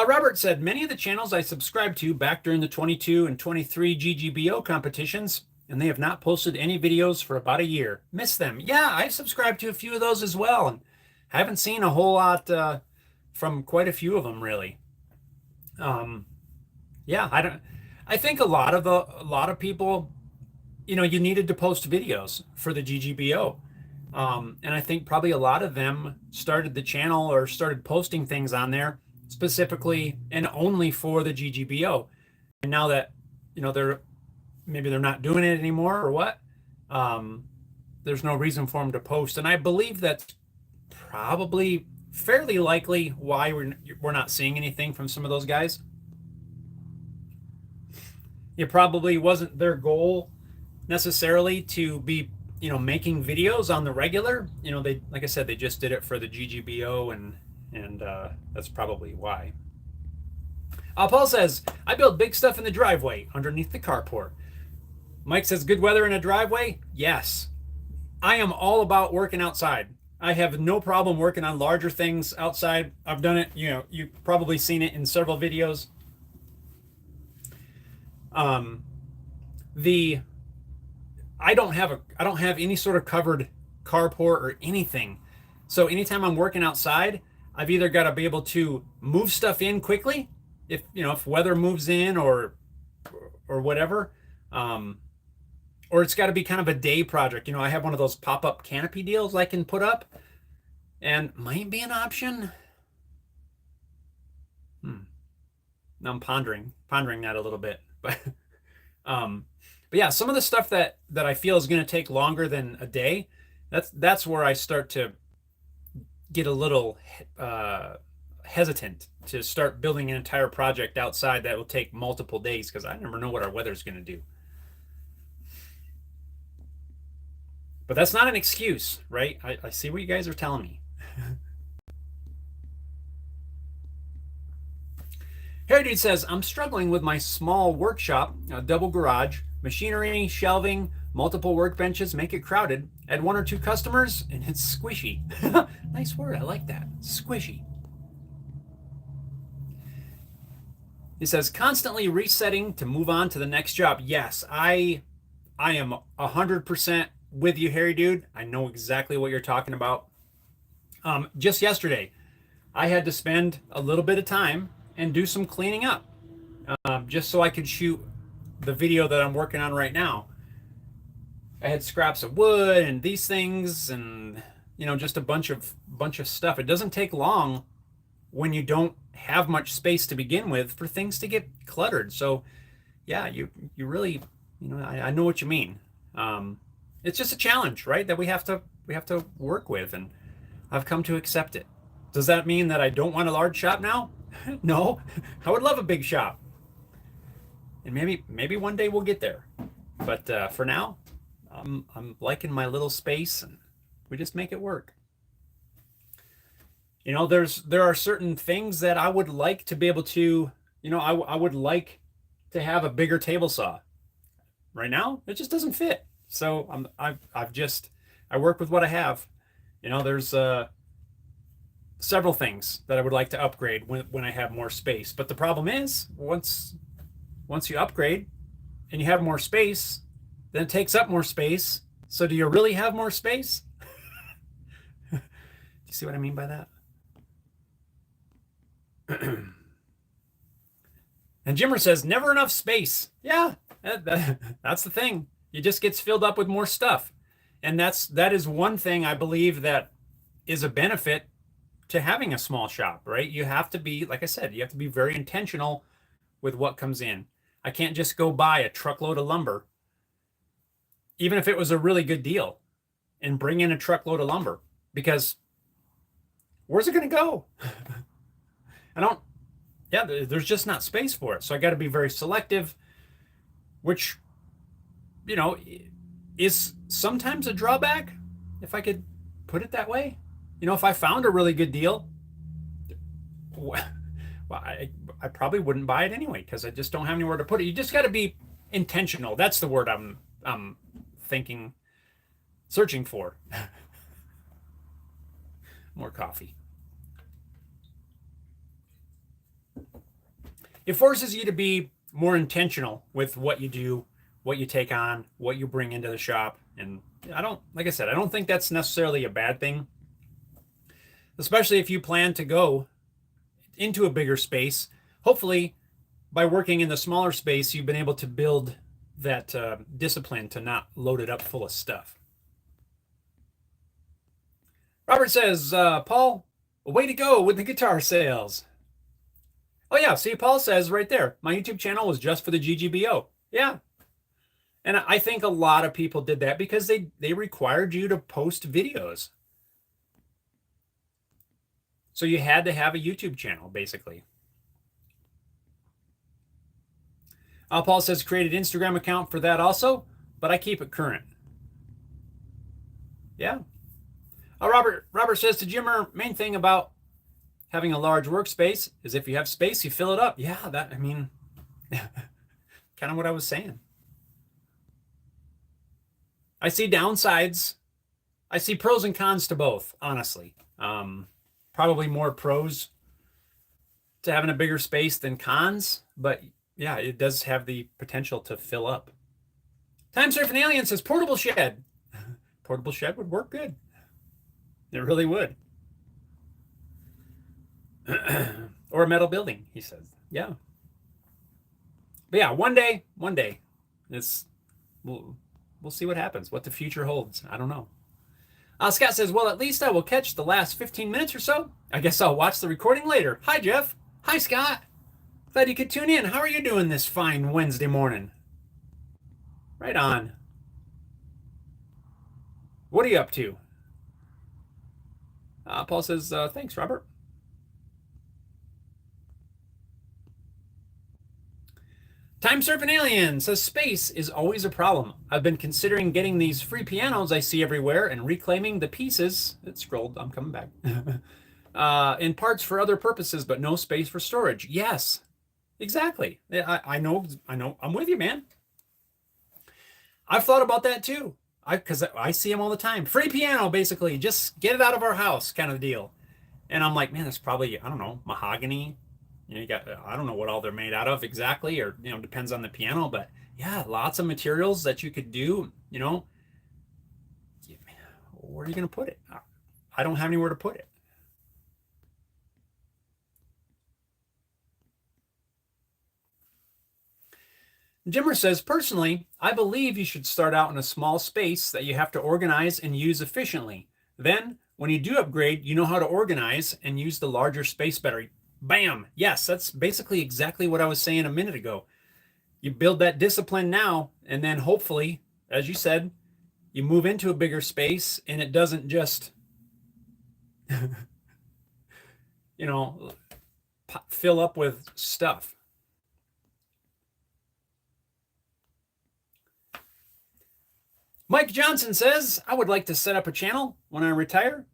Robert said, many of the channels I subscribed to back during the 22 and 23 GGBO competitions, and they have not posted any videos for about a year. Miss them. Yeah, I've subscribed to a few of those as well, and haven't seen a whole lot from quite a few of them, really. Yeah, I think a lot of people, you needed to post videos for the GGBO. And I think probably a lot of them started the channel or started posting things on there specifically and only for the GGBO. And now that, they're not doing it anymore or what, there's no reason for them to post. And I believe that's probably fairly likely why we're not seeing anything from some of those guys. It probably wasn't their goal necessarily to be, making videos on the regular. They, like I said, they just did it for the GGBO, and that's probably why. Paul says, I build big stuff in the driveway underneath the carport. Mike says, good weather in a driveway? Yes. I am all about working outside. I have no problem working on larger things outside. I've done it, you've probably seen it in several videos. I don't have any sort of covered carport or anything. So anytime I'm working outside, I've either got to be able to move stuff in quickly if weather moves in or whatever, or it's got to be kind of a day project. I have one of those pop-up canopy deals I can put up, and might be an option. Now I'm pondering that a little bit, but yeah, some of the stuff that I feel is going to take longer than a day, that's where I start to get a little hesitant to start building an entire project outside that will take multiple days, because I never know what our weather's going to do. But that's not an excuse, right? I see what you guys are telling me. Harry Dude says, I'm struggling with my small workshop, a double garage, machinery, shelving, multiple workbenches, make it crowded. Add 1 or 2 customers, and it's squishy. Nice word, I like that. Squishy. He says, constantly resetting to move on to the next job. Yes, I am 100% with you, Harry Dude. I know exactly what you're talking about. Just yesterday, I had to spend a little bit of time and do some cleaning up, just so I could shoot the video that I'm working on right now. I had scraps of wood and these things, and just a bunch of stuff. It doesn't take long when you don't have much space to begin with for things to get cluttered. So yeah, you really, I know what you mean. It's just a challenge, right? That we have to work with, and I've come to accept it. Does that mean that I don't want a large shop now? No, I would love a big shop, and maybe one day we'll get there. But for now, I'm liking my little space, and we just make it work. there are certain things that I would like to be able to, I would like to have a bigger table saw. Right now, it just doesn't fit. So I work with what I have. There's several things that I would like to upgrade when I have more space. But the problem is, once you upgrade and you have more space, then it takes up more space. So do you really have more space? Do you see what I mean by that? And Jimmer says, never enough space. Yeah, that's the thing. It just gets filled up with more stuff. And that is one thing I believe that is a benefit to having a small shop, right? You have to be, like I said, you have to be very intentional with what comes in. I can't just go buy a truckload of lumber, even if it was a really good deal, and bring in a truckload of lumber, because where's it going to go? There's just not space for it. So I got to be very selective, which, is sometimes a drawback, if I could put it that way. If I found a really good deal, well, I probably wouldn't buy it anyway, because I just don't have anywhere to put it. You just got to be intentional. That's the word I'm searching for. More coffee. It forces you to be more intentional with what you do, what you take on, what you bring into the shop. And like I said, I don't think that's necessarily a bad thing, especially if you plan to go into a bigger space. Hopefully, by working in the smaller space, you've been able to build that discipline to not load it up full of stuff. Robert says, Paul, way to go with the guitar sales. Oh, yeah. See, Paul says right there, my YouTube channel was just for the GGBO. Yeah. And I think a lot of people did that because they required you to post videos. So you had to have a YouTube channel, basically. Paul says created Instagram account for that also, but I keep it current. Yeah. Robert says to Jimmer, main thing about having a large workspace is if you have space, you fill it up. Yeah, kind of what I was saying. I see downsides. I see pros and cons to both, honestly. Probably more pros to having a bigger space than cons, but yeah, it does have the potential to fill up. Time Surfing Alien says portable shed. Portable shed would work good. It really would. Or a metal building, he says. Yeah. But yeah, one day, we'll see what happens, what the future holds. I don't know. Scott says, well, at least I will catch the last 15 minutes or so. I guess I'll watch the recording later. Hi, Jeff. Hi, Scott. Glad you could tune in. How are you doing this fine Wednesday morning? Right on. What are you up to? Paul says, thanks, Robert. Time Surfing Alien says space is always a problem. I've been considering getting these free pianos I see everywhere and reclaiming the pieces. It scrolled. I'm coming back. In parts for other purposes, but no space for storage. Yes, exactly. I know. I'm with you, man. I've thought about that too. Because I see them all the time. Free piano, basically. Just get it out of our house kind of deal. And I'm like, man, that's probably, I don't know, mahogany. You got, I don't know what all they're made out of exactly, or, depends on the piano, but yeah, lots of materials that you could do, where are you going to put it? I don't have anywhere to put it. Jimmer says, personally, I believe you should start out in a small space that you have to organize and use efficiently. Then, when you do upgrade, you know how to organize and use the larger space better. Bam! Yes, that's basically exactly what I was saying a minute ago. You build that discipline now, and then hopefully, as you said, you move into a bigger space, and it doesn't just, fill up with stuff. Mike Johnson says, I would like to set up a channel when I retire.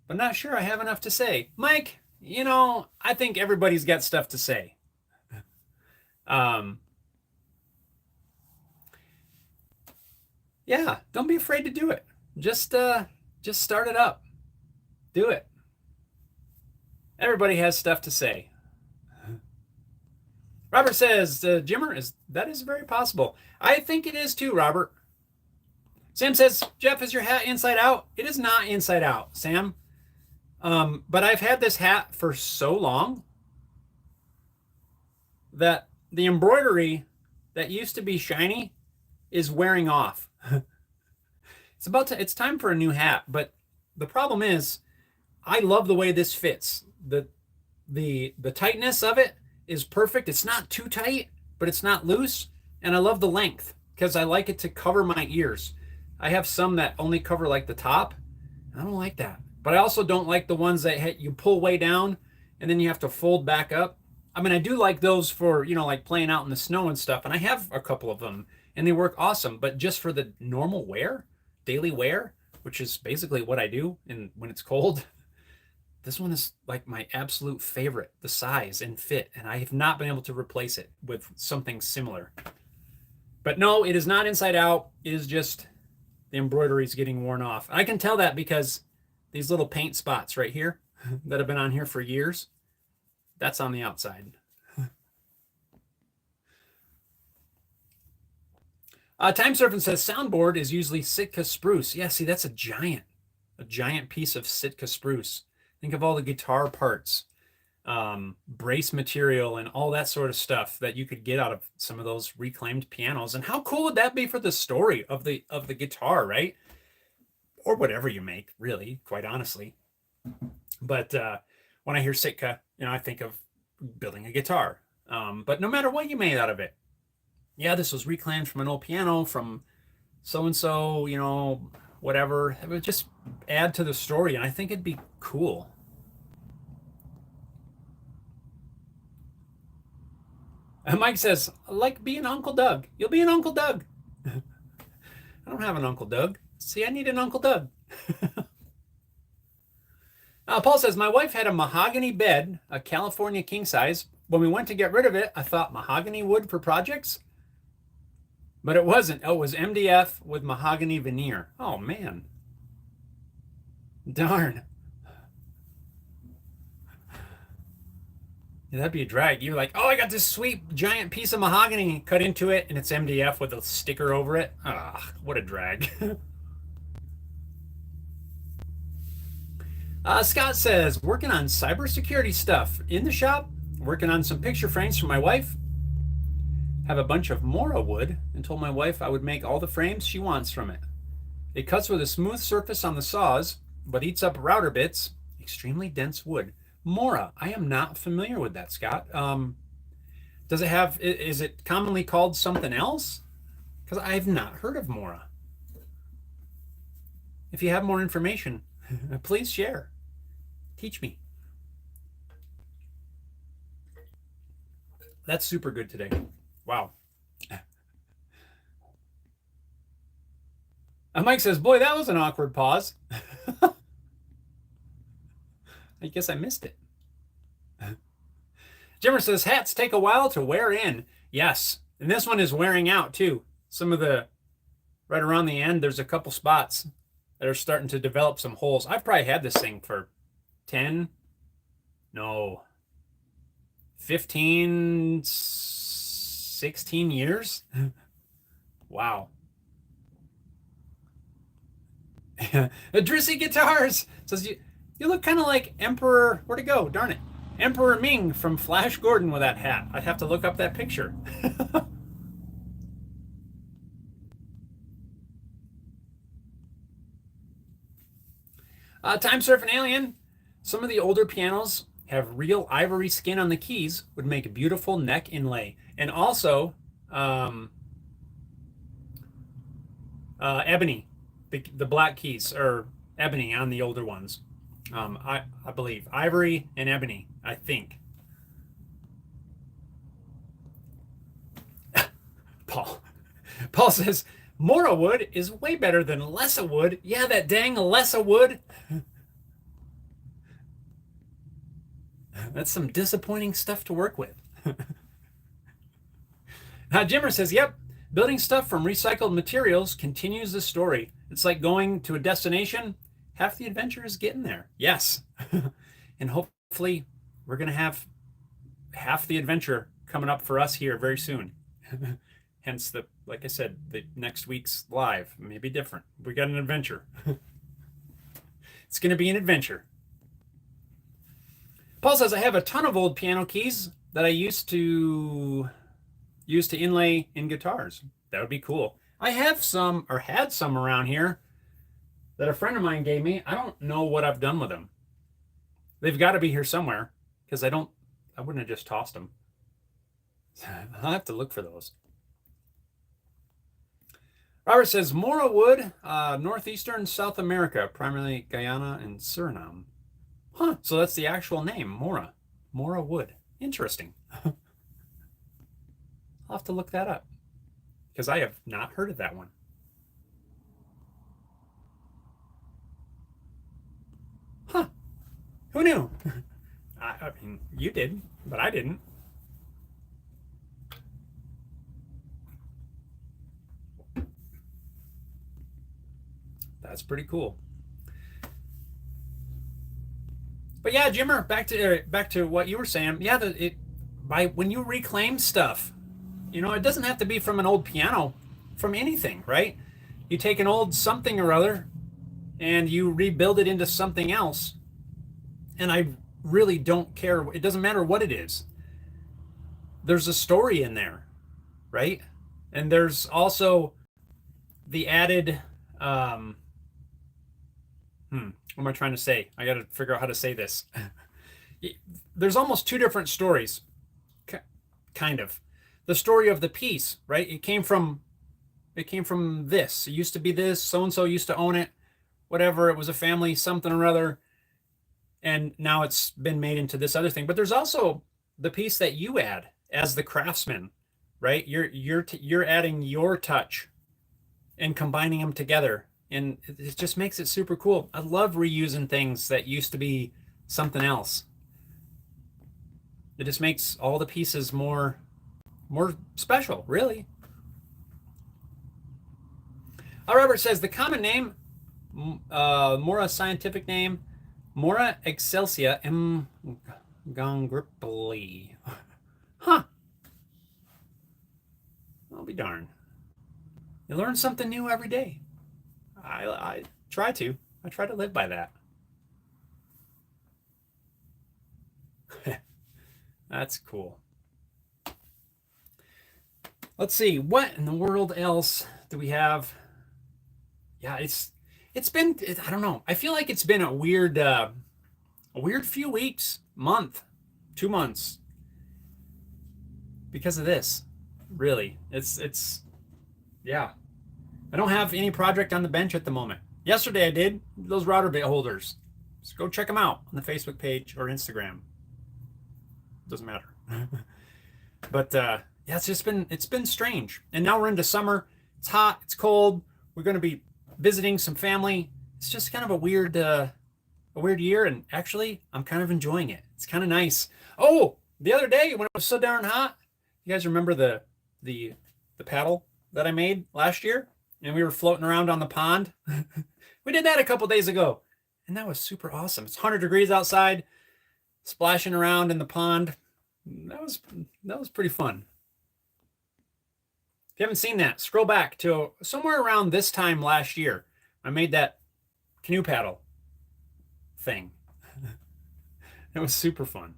but not sure I have enough to say. Mike, I think everybody's got stuff to say. Yeah, don't be afraid to do it. Just start it up. Do it. Everybody has stuff to say. Robert says, Jimmer, that is very possible. I think it is too, Robert. Sam says, Jeff, is your hat inside out? It is not inside out, Sam. But I've had this hat for so long that the embroidery that used to be shiny is wearing off. It's time for a new hat, but the problem is I love the way this fits. The tightness of it is perfect. It's not too tight, but it's not loose. And I love the length because I like it to cover my ears. I have some that only cover like the top. I don't like that. But I also don't like the ones that you pull way down and then you have to fold back up. I mean, I do like those for, like playing out in the snow and stuff. And I have a couple of them and they work awesome. But just for the normal wear, daily wear, which is basically what I do when it's cold, this one is like my absolute favorite, the size and fit. And I have not been able to replace it with something similar. But no, it is not inside out. It is just the embroidery is getting worn off. I can tell that because these little paint spots right here that have been on here for years, that's on the outside. Time Surfing says soundboard is usually Sitka spruce. Yeah, see, that's a giant piece of Sitka spruce. Think of all the guitar parts, brace material, and all that sort of stuff that you could get out of some of those reclaimed pianos. And how cool would that be for the story of the guitar, right? Or whatever you make, really, quite honestly. But when I hear Sitka, I think of building a guitar. But no matter what you made out of it, yeah, this was reclaimed from an old piano from so-and-so, whatever. It would just add to the story, and I think it'd be cool. And Mike says, like being Uncle Doug. You'll be an Uncle Doug. I don't have an Uncle Doug. See, I need an Uncle Doug. Paul says, my wife had a mahogany bed, a California king size. When we went to get rid of it, I thought mahogany wood for projects. But it wasn't. Oh, it was MDF with mahogany veneer. Oh, man. Darn. Yeah, that'd be a drag. You're like, oh, I got this sweet giant piece of mahogany, cut into it, and it's MDF with a sticker over it. Ah, what a drag. Scott says, working on cybersecurity stuff in the shop, working on some picture frames for my wife. Have a bunch of Mora wood and told my wife I would make all the frames she wants from it. It cuts with a smooth surface on the saws, but eats up router bits. Extremely dense wood. Mora, I am not familiar with that, Scott. Does it have, is it commonly called something else? Because I've not heard of Mora. If you have more information, please share. Teach me. That's super good today. Wow. Mike says, boy, that was an awkward pause. I guess I missed it. Jimmer says, hats take a while to wear in. Yes. And this one is wearing out too. Some of right around the end, there's a couple spots that are starting to develop some holes. I've probably had this thing for 15, 16 years. Wow. Drissy Guitars says, you look kind of like Emperor, where'd it go? Darn it. Emperor Ming from Flash Gordon with that hat. I'd have to look up that picture. Time Surfing Alien. Some of the older pianos have real ivory skin on the keys, would make a beautiful neck inlay. And also, ebony, the black keys are ebony on the older ones. I believe ivory and ebony, I think. Paul says, Mora wood is way better than Lessa wood. Yeah, that dang Lessa wood. That's some disappointing stuff to work with. Jimmer says, yep, building stuff from recycled materials continues the story. It's like going to a destination. Half the adventure is getting there. Yes. And hopefully we're going to have half the adventure coming up for us here very soon. Hence like I said, the next week's live may be different. We got an adventure. It's going to be an adventure. Paul says, I have a ton of old piano keys that I used to inlay in guitars. That would be cool. I have some, or had some around here that a friend of mine gave me. I don't know what I've done with them. They've got to be here somewhere because I wouldn't have just tossed them. I'll have to look for those. Robert says, Mora wood, northeastern South America, primarily Guyana and Suriname. Huh, so that's the actual name, Mora. Mora wood. Interesting. I'll have to look that up because I have not heard of that one. Huh. Who knew? I mean, you did, but I didn't. That's pretty cool. But yeah, Jimmer, back to what you were saying. Yeah, when you reclaim stuff, it doesn't have to be from an old piano, from anything, right? You take an old something or other and you rebuild it into something else. And I really don't care. It doesn't matter what it is. There's a story in there, right? And there's also the added, what am I trying to say? I got to figure out how to say this. There's almost two different stories, kind of. The story of the piece, right? It came from this. It used to be this. So-and-so used to own it. Whatever. It was a family, something or other. And now it's been made into this other thing. But there's also the piece that you add as the craftsman, right? You're adding your touch and combining them together. And it just makes it super cool. I love reusing things that used to be something else. It just makes all the pieces more special, really. Robert says the common name, Mora scientific name, Mora excelsia M. Gongripoli. Huh. I'll be darned. You learn something new every day. I try to. I try to live by that. That's cool. Let's see, what in the world else do we have? Yeah, it's been, I don't know. I feel like it's been a weird few weeks, month, 2 months because of this. Really, it's yeah. I don't have any project on the bench at the moment. Yesterday I did those router bit holders. So go check them out on the Facebook page or Instagram. Doesn't matter. But yeah, it's been strange. And now we're into summer. It's hot. It's cold. We're going to be visiting some family. It's just kind of a weird year. And actually, I'm kind of enjoying it. It's kind of nice. Oh, the other day when it was so darn hot, you guys remember the paddle that I made last year? And we were floating around on the pond. We did that a couple days ago. And that was super awesome. It's 100 degrees outside, splashing around in the pond. That was pretty fun. If you haven't seen that, scroll back to somewhere around this time last year. I made that canoe paddle thing. It was super fun.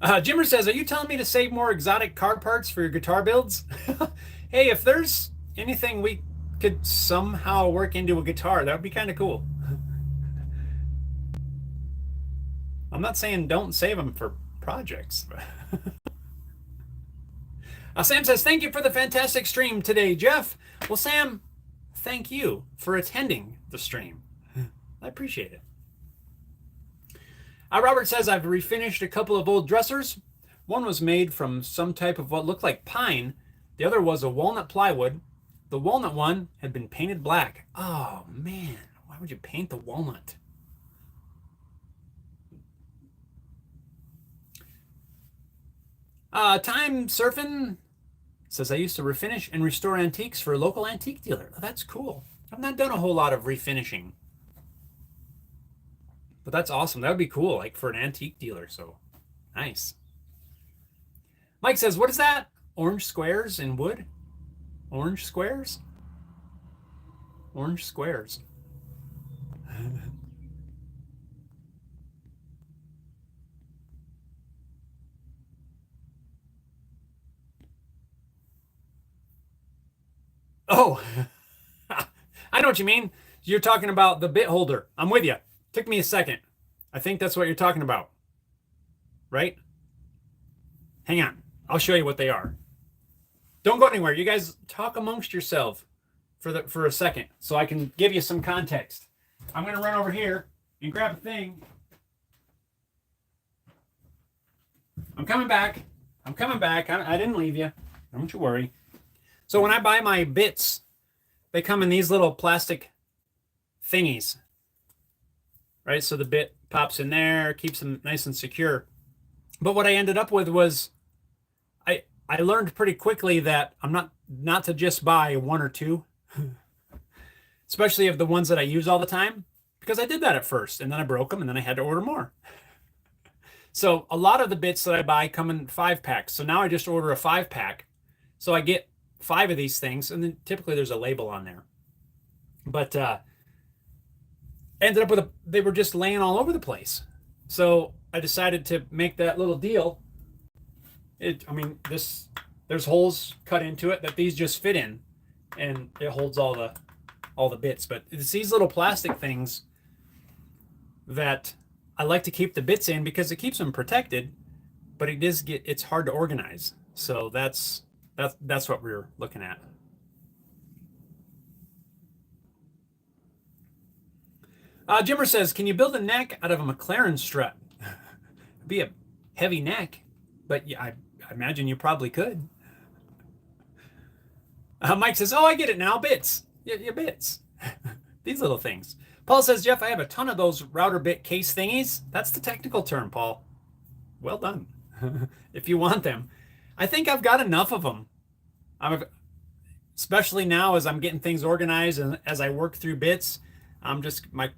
Jimmer says, are you telling me to save more exotic car parts for your guitar builds? Hey, if there's anything we could somehow work into a guitar, that would be kind of cool. I'm not saying don't save them for projects. Sam says, thank you for the fantastic stream today, Jeff. Well, Sam, thank you for attending the stream. I appreciate it. Robert says, I've refinished a couple of old dressers. One was made from some type of what looked like pine. The other was a walnut plywood. The walnut one had been painted black. Oh, man. Why would you paint the walnut? Time Surfing says, I used to refinish and restore antiques for a local antique dealer. Oh, that's cool. I've not done a whole lot of refinishing, but that's awesome. That would be cool, like for an antique dealer. So nice. Mike says, what is that? Orange squares in wood? Orange squares? Orange squares. Oh, I know what you mean. You're talking about the bit holder. I'm with you. Took me a second. I think that's what you're talking about, right? Hang on. I'll show you what they are. Don't go anywhere. You guys talk amongst yourself for a second so I can give you some context. I'm going to run over here and grab a thing. I'm coming back. I'm coming back. I didn't leave you. Don't you worry. So when I buy my bits, they come in these little plastic thingies, right? So the bit pops in there, keeps them nice and secure. But what I ended up with was I learned pretty quickly that I'm not to just buy one or two, especially of the ones that I use all the time, because I did that at first and then I broke them and then I had to order more. So a lot of the bits that I buy come in 5-packs. So now I just order a 5-pack. So I get 5 of these things, and then typically there's a label on there. But ended up with they were just laying all over the place. So I decided to make that little deal. There's holes cut into it that these just fit in, and it holds all the bits. But it's these little plastic things that I like to keep the bits in because it keeps them protected, but it's hard to organize. So that's what we're looking at. Jimmer says, can you build a neck out of a McLaren strut? It'd be a heavy neck, but yeah, I imagine you probably could. Mike says, oh, I get it now. Bits. Yeah, bits. These little things. Paul says, Jeff, I have a ton of those router bit case thingies. That's the technical term, Paul. Well done. If you want them. I think I've got enough of them. Especially now as I'm getting things organized and as I work through bits, I'm just, my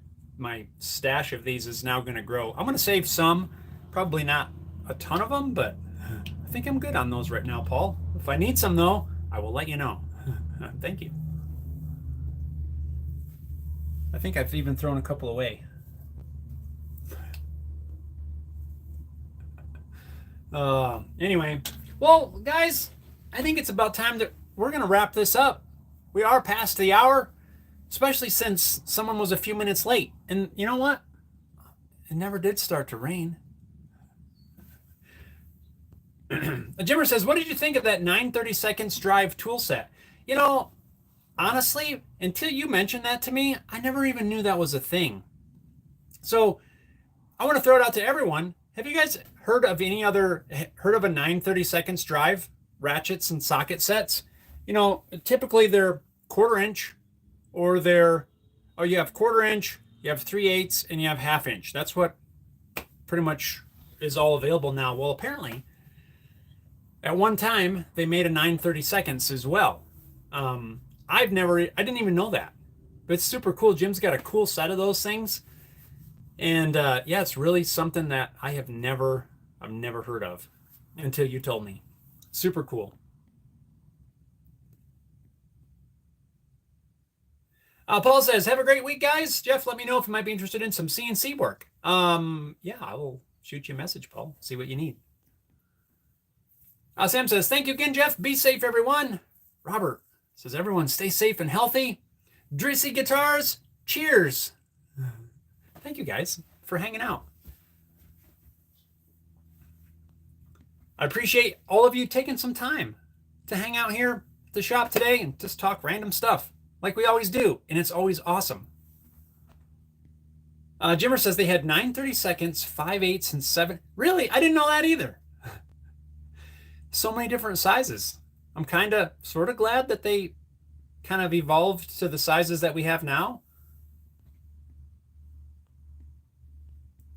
stash of these is now going to grow. I'm going to save some, probably not a ton of them, but I think I'm good on those right now, Paul. If I need some though, I will let you know. Thank you. I think I've even thrown a couple away. Anyway, well, guys, I think it's about time that we're going to wrap this up. We are past the hour, especially since someone was a few minutes late. And you know what? It never did start to rain. Jimmer says, what did you think of that 9/32 drive tool set? You know, honestly, until you mentioned that to me, I never even knew that was a thing. So I want to throw it out to everyone. Have you guys heard of a 9/32 drive ratchets and socket sets? You know, typically they're 1/4 inch, or you have 1/4 inch, you have 3/8, and you have 1/2 inch. That's what pretty much is all available now. Well, apparently at one time they made a 9/32 as well. I didn't even know that, but it's super cool. Jim's got a cool set of those things. And yeah, it's really something that I've never heard of until you told me. Super cool. Paul says, have a great week, guys. Jeff, let me know if you might be interested in some CNC work. Yeah, I will shoot you a message, Paul. See what you need. Sam says, thank you again, Jeff. Be safe, everyone. Robert says, everyone stay safe and healthy. Drissy Guitars, cheers. Thank you guys for hanging out. I appreciate all of you taking some time to hang out here at the shop today and just talk random stuff like we always do. And it's always awesome. Jimmer says they had 9/32, 5/8, and 7. Really? I didn't know that either. So many different sizes. I'm sort of glad that they kind of evolved to the sizes that we have now.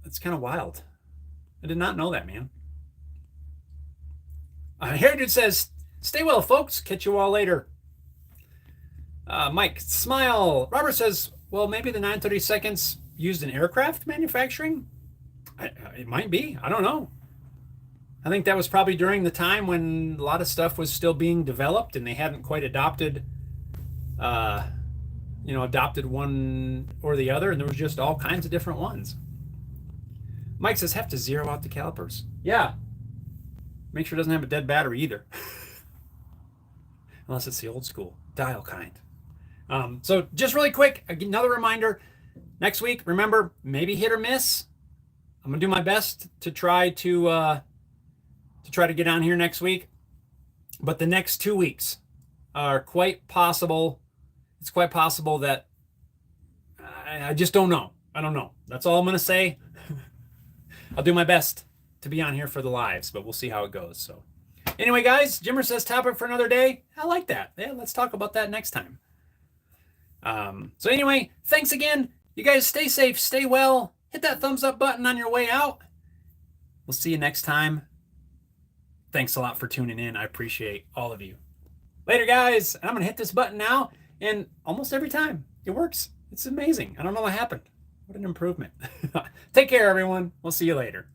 It's kind of wild. I did not know that, man. Harry Dude says, stay well, folks. Catch you all later. Mike, smile. Robert says, well, maybe the 932nds used in aircraft manufacturing? It might be. I don't know. I think that was probably during the time when a lot of stuff was still being developed and they hadn't quite adopted one or the other, and there was just all kinds of different ones. Mike says, have to zero out the calipers. Yeah. Make sure it doesn't have a dead battery either. Unless it's the old school dial kind. So just really quick, another reminder. Next week, remember, maybe hit or miss. I'm going to do my best to try to get on here next week. But the next 2 weeks are quite possible. It's quite possible that I just don't know. I don't know. That's all I'm going to say. I'll do my best to be on here for the lives, but we'll see how it goes. So anyway, guys, Jimmer says topic for another day. I like that. Yeah, let's talk about that next time. So anyway, thanks again. You guys stay safe, stay well. Hit that thumbs up button on your way out. We'll see you next time. Thanks a lot for tuning in. I appreciate all of you. Later, guys. I'm going to hit this button now, and almost every time it works. It's amazing. I don't know what happened. What an improvement. Take care, everyone. We'll see you later.